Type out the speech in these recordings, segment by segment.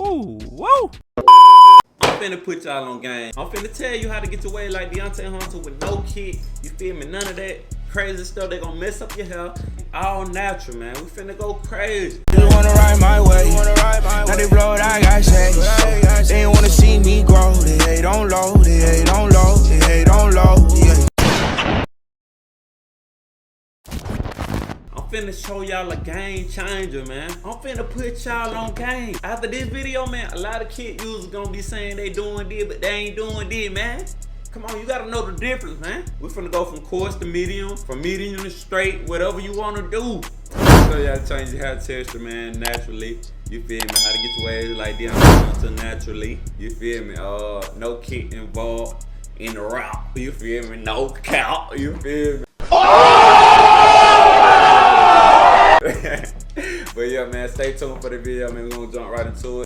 Ooh, whoa. I'm finna put y'all on game. I'm finna tell you how to get your way like Deyonte Hunter with no kit. You feel me? None of that crazy stuff. They gonna mess up your hair. All natural, man. We finna go crazy. Just wanna ride my way. Now they blow it, I got shades. They ain't wanna see me grow. They hate on low. They hate on low. They hate on low. Yeah. I'm finna show y'all a game changer, man. I'm finna put y'all on game. After this video, man, a lot of kid users gonna be saying they doing this, but they ain't doing this, man. Come on, you gotta know the difference, man. We finna go from coarse to medium, from medium to straight, whatever you wanna do. So y'all change your hair texture, man, naturally. You feel me? How to get your waves like Deyonte Hunter naturally. You feel me? No kit involved in the route. You feel me? No count. You feel me? But yeah, man, stay tuned for the video, man. We're gonna jump right into it.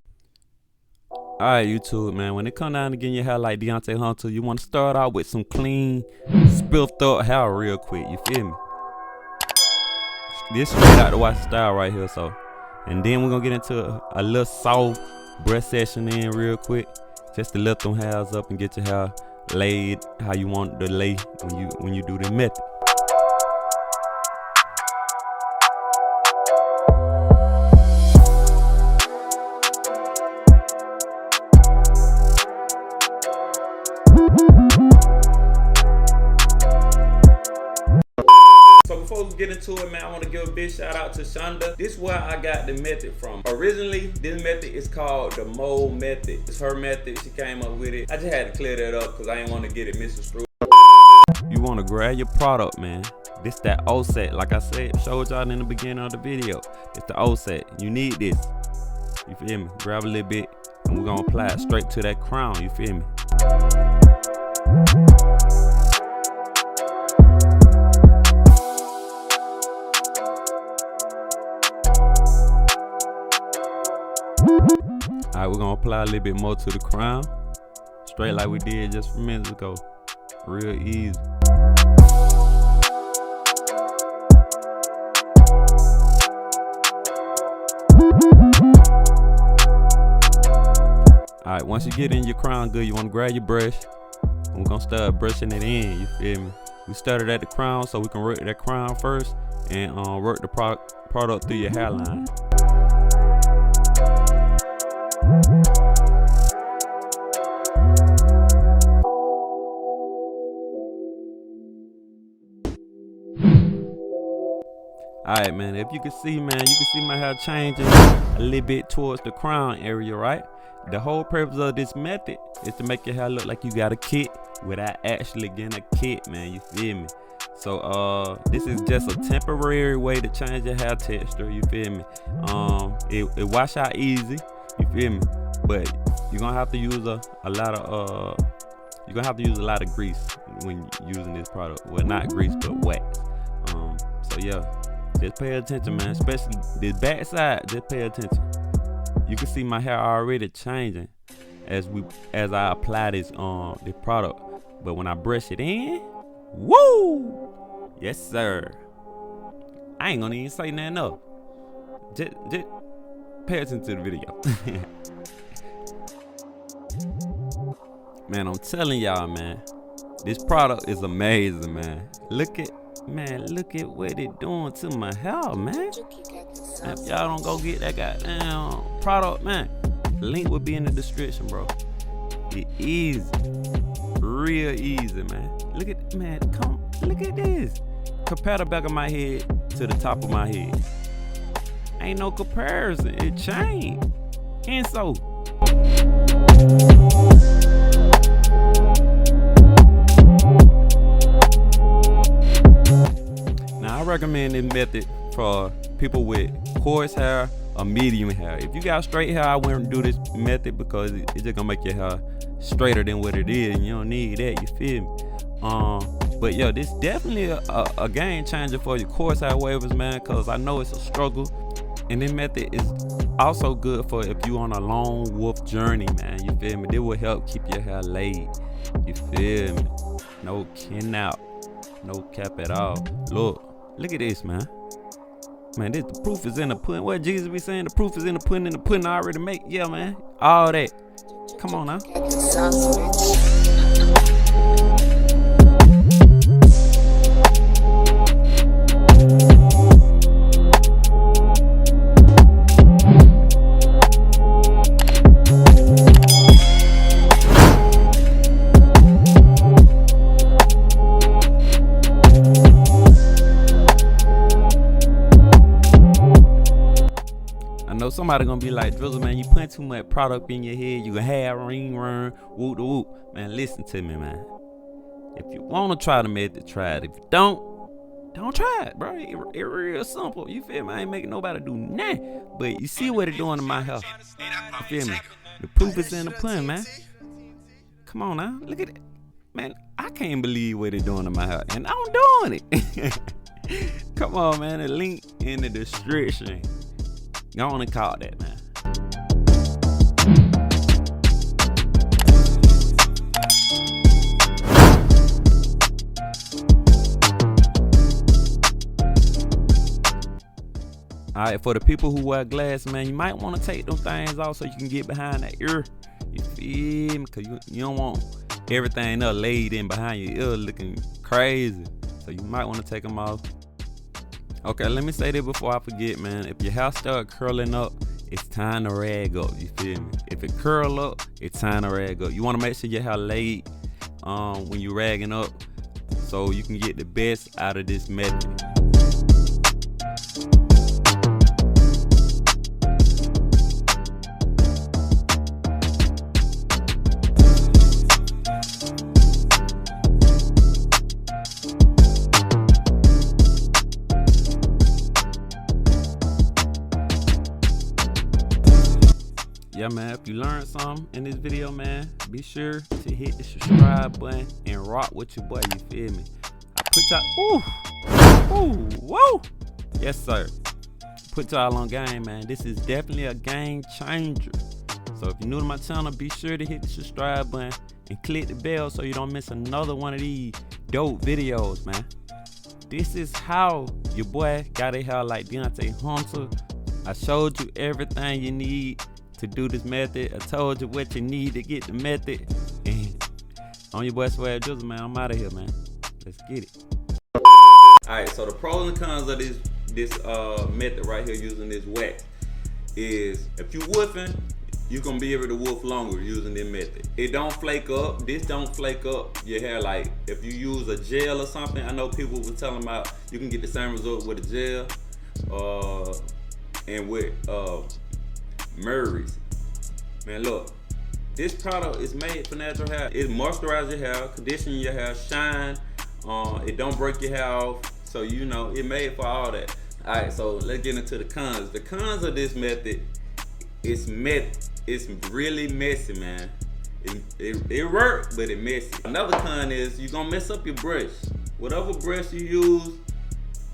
Alright, YouTube, man, when it come down to getting your hair like Deyonte Hunter, you want to start out with some clean, spiffed up hair real quick. You feel me? This straight out the wash style right here, so. And then we're gonna get into a little soft brush session in real quick, just to lift them hairs up and get your hair laid how you want it to lay when you do the method. Before we get into it, man, I want to give a big shout out to Shonda. This is where I got the method from. Originally, this method is called the mold method. It's her method. She came up with it. I just had to clear that up because I didn't want to get it misconstrued. You want to grab your product, man. This that offset. Like I said, showed y'all in the beginning of the video. It's the offset. You need this. You feel me? Grab a little bit, and we're going to apply it straight to that crown. You feel me? Alright, we're gonna apply a little bit more to the crown, straight like we did just a few minutes ago. Real easy. Alright, once you get in your crown good, you wanna grab your brush, and we're gonna start brushing it in, you feel me? We started at the crown, so we can work that crown first, and work the product through your hairline. Alright, man, if you can see, man, you can see my hair changing a little bit towards the crown area, right? The whole purpose of this method is to make your hair look like you got a kit without actually getting a kit, man, you feel me? So this is just a temporary way to change your hair texture, you feel me? It wash out easy, you feel me? But you're gonna have to use a lot of grease when using this product. Well, not grease, but wax. So yeah, just pay attention, man. Especially this back side, just pay attention. You can see my hair already changing as I apply this product. But when I brush it in, woo! Yes, sir. I ain't gonna even say nothing else. Just pay attention to the video. Man, I'm telling y'all, man, this product is amazing, man. Look at what it doing to my hair, man. If y'all don't go get that goddamn product, man, link will be in the description, bro. It easy, real easy, man. Look at this. Compare the back of my head to the top of my head. Ain't no comparison. It changed. And so. Now I recommend this method for people with coarse hair or medium hair. If you got straight hair, I wouldn't do this method because it's just gonna make your hair straighter than what it is, and you don't need that, you feel me? But yeah, this definitely a game changer for your coarse hair wavers, man, because I know it's a struggle. And this method is also good for if you on a long wolf journey, man, you feel me? This will help keep your hair laid, you feel me? No kin out, no cap at all. Look at this, man. Man, the proof is in the pudding. What Jesus be saying? The proof is in the pudding already make. Yeah, man. All that. Come on now. Somebody gonna be like, Drizzle, man, you put too much product in your head, you gonna have ring run, whoop the whoop. Man, listen to me, man. If you wanna try the method, try it. If you don't try it, bro. It real simple. You feel me? I ain't making nobody do nothing. But you see what it doing to my health. You feel me? The proof is in the pudding, man. Come on now, look at it. Man, I can't believe what it doing to my health. And I'm doing it. Come on, man. The link in the description. Go on and call that, man. Alright, for the people who wear glasses, man, you might want to take them things off so you can get behind that ear. You feel me? Because you don't want everything up laid in behind your ear looking crazy. So you might want to take them off. Okay, let me say this before I forget, man. If your hair start curling up, it's time to rag up. You feel me? If it curl up, it's time to rag up. You want to make sure your hair laid when you're ragging up, so you can get the best out of this method. Yeah, man, if you learned something in this video, man, be sure to hit the subscribe button and rock with your boy, you feel me? I put y'all, whoa. Yes, sir. Put y'all on game, man. This is definitely a game changer. So if you're new to my channel, be sure to hit the subscribe button and click the bell so you don't miss another one of these dope videos, man. This is how your boy got a hair like Deyonte Hunter. I showed you everything you need to do this method. I told you what you need to get the method. And on your boy SwaggDrizzle, man, I'm out of here, man. Let's get it. Alright, so the pros and cons of this method right here using this wax is if you woofing, you're gonna be able to woof longer using this method. It don't flake up. This don't flake up your hair. Like if you use a gel or something, I know people were telling about you can get the same result with a gel and with Murray's. Man, look, this product is made for natural hair. It moisturizes your hair, condition your hair, shine. It don't break your hair off. So you know, it made for all that. All right, so let's get into the cons. The cons of this method, it's really messy, man. It works, but it messy. Another con is you're gonna mess up your brush. Whatever brush you use,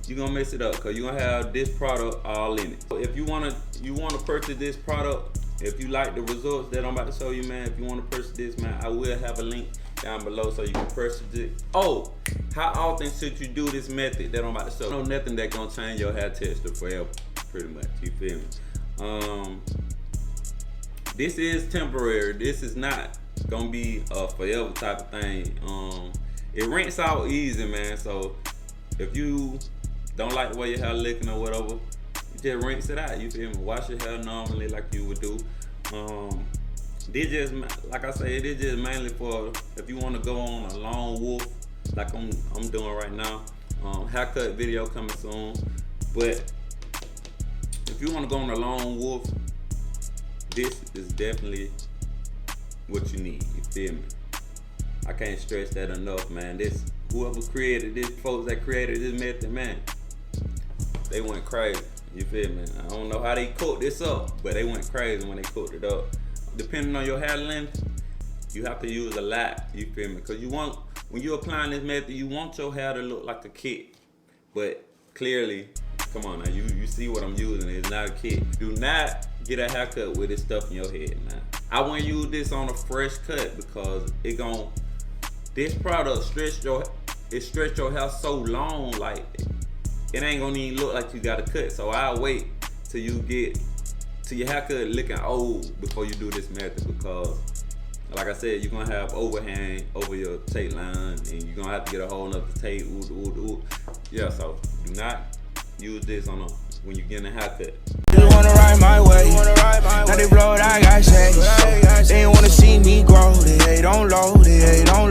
you're gonna mess it up because you're gonna have this product all in it. So if you wanna purchase this product, if you like the results that I'm about to show you, man, if you wanna purchase this, man, I will have a link down below so you can purchase it. Oh, how often should you do this method that I'm about to show? No, nothing that gonna change your hair texture forever, pretty much, you feel me? This is temporary. This is not gonna be a forever type of thing. It rinse out easy, man, so if you don't like the way your hair looking or whatever, you just rinse it out, you feel me? Wash your hair normally like you would do. This just, like I say, it is just mainly for if you want to go on a long woof, like I'm doing right now. Haircut video coming soon. But if you want to go on a long woof, this is definitely what you need, you feel me? I can't stress that enough, man. Whoever created this, folks that created this method, man, they went crazy, you feel me? I don't know how they cooked this up, but they went crazy when they cooked it up. Depending on your hair length, you have to use a lot, you feel me? Because when you're applying this method, you want your hair to look like a kit. But clearly, come on now, you see what I'm using, it's not a kit. Do not get a haircut with this stuff in your head, man. I wouldn't use this on a fresh cut because this product stretch your hair so long, like it ain't gonna even look like you got a cut. So I'll wait till you get to your haircut looking old before you do this method, because like I said, you're gonna have overhang over your tape line, and you're gonna have to get a whole nother tape. Yeah, so do not use this on when you're getting a haircut. Just wanna ride my way. Now they blow it, I got shades. They ain't wanna see me grow. They hate on low, they hate on